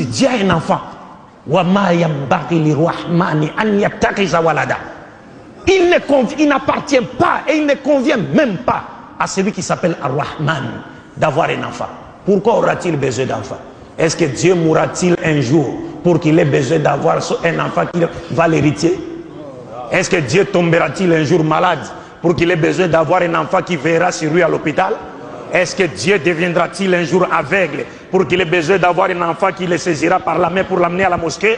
disent Dieu a un enfant. Il n'appartient pas et il ne convient même pas à celui qui s'appelle Ar-Rahman d'avoir un enfant. Pourquoi aura-t-il besoin d'enfant? Est-ce que Dieu mourra-t-il un jour pour qu'il ait besoin d'avoir un enfant qui va l'hériter? Est-ce que Dieu tombera-t-il un jour malade pour qu'il ait besoin d'avoir un enfant qui veillera sur lui à l'hôpital? Est-ce que Dieu deviendra-t-il un jour aveugle pour qu'il ait besoin d'avoir un enfant qui le saisira par la main pour l'amener à la mosquée?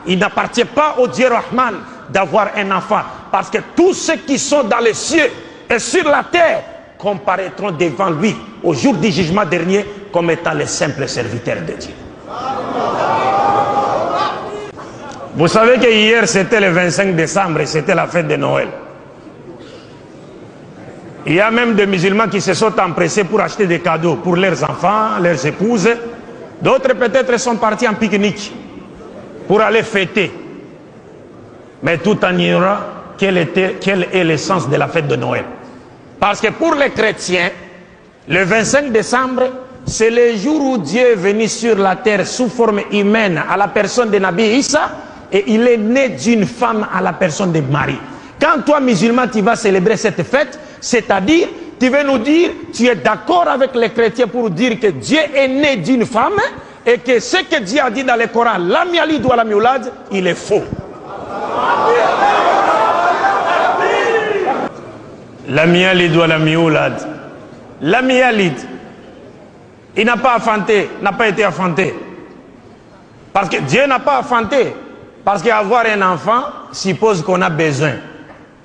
Il n'appartient pas au Dieu Rahman d'avoir un enfant, parce que tous ceux qui sont dans les cieux et sur la terre comparaîtront devant lui au jour du jugement dernier comme étant les simples serviteurs de Dieu. Vous savez que hier c'était le 25 décembre et c'était la fête de Noël. Il y a même des musulmans qui se sont empressés pour acheter des cadeaux pour leurs enfants, leurs épouses. D'autres peut-être sont partis en pique-nique pour aller fêter. Mais tout en ignorant quel est l'essence de la fête de Noël. Parce que pour les chrétiens, le 25 décembre, c'est le jour où Dieu est venu sur la terre sous forme humaine à la personne de Nabi Issa, et il est né d'une femme à la personne de Marie. Quand toi, musulman, tu vas célébrer cette fête, c'est-à-dire, tu veux nous dire, tu es d'accord avec les chrétiens pour dire que Dieu est né d'une femme et que ce que Dieu a dit dans le Coran, lam yalid wa lam yulad, il est faux. Lam yalid wa lam yulad. Lam yalid, il n'a pas enfanté, n'a pas été enfanté. Parce que Dieu n'a pas enfanté. Parce qu'avoir un enfant suppose qu'on a besoin.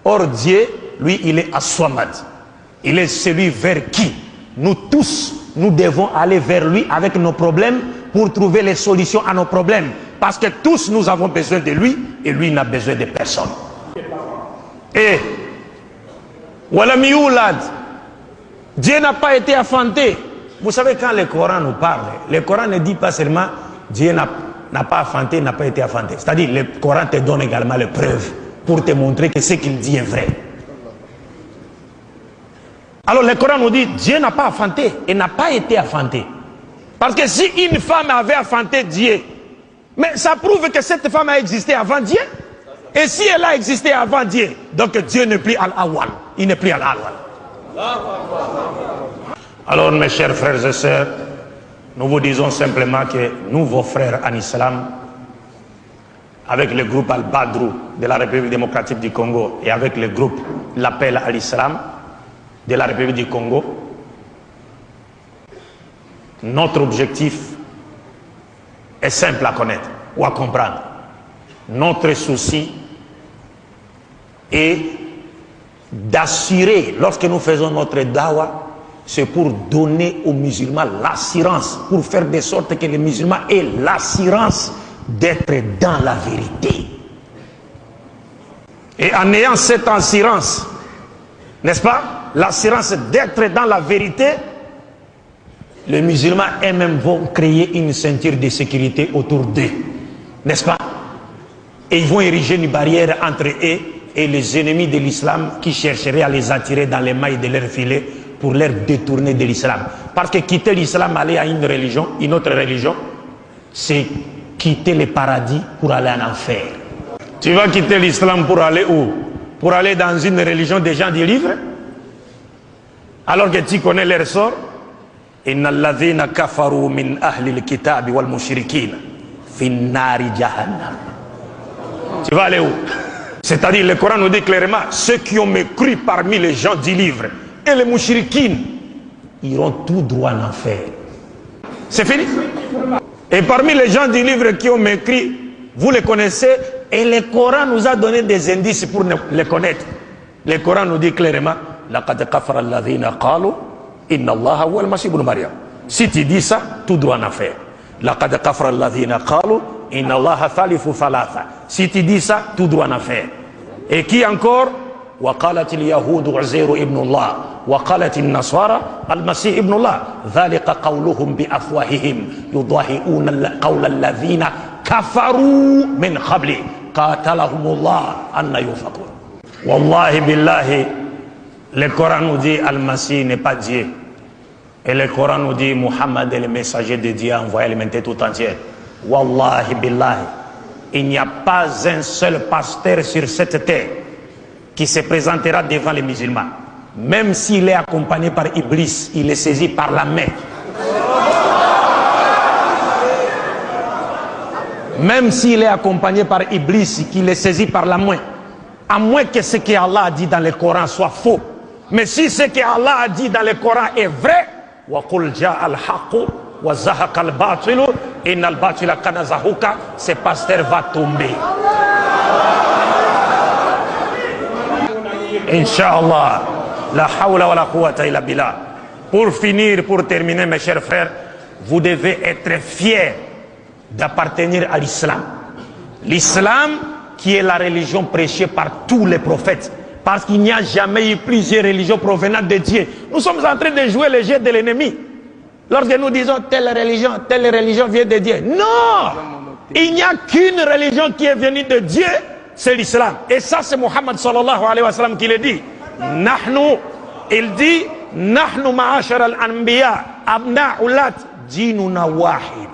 Or Dieu, lui, il est As-Samad. Il est celui vers qui nous tous, nous devons aller vers lui avec nos problèmes pour trouver les solutions à nos problèmes. Parce que tous nous avons besoin de lui et lui n'a besoin de personne. Et Walam yulad, Dieu n'a pas été enfanté. Vous savez, quand le Coran nous parle, le Coran ne dit pas seulement Dieu n'a pas enfanté, n'a pas été enfanté. C'est-à-dire, le Coran te donne également les preuves pour te montrer que ce qu'il dit est vrai. Alors le Coran nous dit Dieu n'a pas enfanté et n'a pas été enfanté. Parce que si une femme avait enfanté Dieu, mais ça prouve que cette femme a existé avant Dieu. Et si elle a existé avant Dieu, donc Dieu n'est plus Al-Awwal. Il n'est plus Al-Awwal. Alors mes chers frères et sœurs, nous vous disons simplement que nous, vos frères en islam, avec le groupe Al-Badrou de la République démocratique du Congo et avec le groupe L'Appel à l'Islam de la République du Congo, notre objectif est simple à connaître ou à comprendre. Notre souci est d'assurer, lorsque nous faisons notre dawa, c'est pour donner aux musulmans l'assurance, pour faire de sorte que les musulmans aient l'assurance d'être dans la vérité. Et en ayant cette assurance, n'est-ce pas, l'assurance d'être dans la vérité, les musulmans eux-mêmes vont créer une ceinture de sécurité autour d'eux, n'est-ce pas? Et ils vont ériger une barrière entre eux et les ennemis de l'islam qui chercheraient à les attirer dans les mailles de leur filet pour leur détourner de l'islam. Parce que quitter l'islam, aller à une religion, une autre religion, c'est quitter le paradis pour aller en enfer. Tu vas quitter l'islam pour aller où? Pour aller dans une religion des gens du livre? Alors que tu connais leur sort? Inna alladhina kafaru min ahli al-kitabi wal mushrikin fi nari jahannam. Tu vas aller où? C'est-à-dire, le Coran nous dit clairement, ceux qui ont mécru parmi les gens du livre et les mouchriquines iront tout droit en enfer. C'est fini. Et parmi les gens du livre qui ont mécru, vous les connaissez, et le Coran nous a donné des indices pour les connaître. Le Coran nous dit clairement, laqad kafara alladhina qalu inna Allaha huwa al-Masih ibn Maryam. Si tu dis ça, tout droit en enfer. Laqad kafara alladhina qalu inna Allaha thalithu thalatha. Si tu dis ça, tout droit en enfer. Et qui encore? وقالت اليهود عزير ابن الله وقالت النصارى المسيح ابن الله ذلك قولهم بأفواههم يضاهئون قول الذين كفروا من قبل قاتلهم الله أن يؤفكون. والله بالله Le Coran nous dit Al-Masih n'est pas Dieu. Et le Coran nous dit Muhammad est le messager de Dieu envoyé à l'humanité tout entière. Wallahi billahi, il n'y a pas un seul pasteur sur cette terre qui se présentera devant les musulmans. Même s'il est accompagné par Iblis, il est saisi par la main. Même s'il est accompagné par Iblis, qu'il est saisi par la main. À moins que ce que Allah a dit dans le Coran soit faux. Mais si ce que Allah a dit dans le Coran est vrai, ce pasteur va tomber. Inch'Allah. La hawla wa la quwwata illa billah. Pour finir, pour terminer, mes chers frères, vous devez être fiers d'appartenir à l'islam. L'islam qui est la religion prêchée par tous les prophètes. Parce qu'il n'y a jamais eu plusieurs religions provenant de Dieu. Nous sommes en train de jouer le jeu de l'ennemi. Lorsque nous disons telle religion vient de Dieu. Non! Il n'y a qu'une religion qui est venue de Dieu, c'est l'islam. Et ça, c'est Muhammad sallallahu alayhi wa sallam qui le dit. Nahnu, il dit, Nahnu ma'ashar al-anbiya, abna'ulat, dinuna wahid.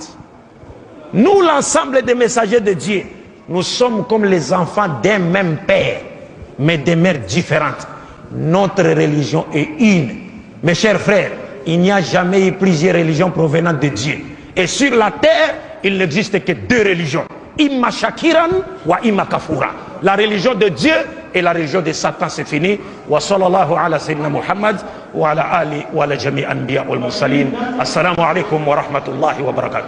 Nous, l'ensemble des messagers de Dieu, nous sommes comme les enfants d'un même père, mais de mères différentes. Notre religion est une. Mes chers frères, il n'y a jamais eu plusieurs religions provenant de Dieu. Et sur la terre, il n'existe que deux religions. Imma shakiran wa imma kafura. La religion de Dieu et la religion de Satan, c'est fini. Wa sallallahu ala sayyidina Muhammad wa ala ali wa ala jami' anbiya wal mursalin. Assalamu alaikum wa rahmatullahi wa barakatuh.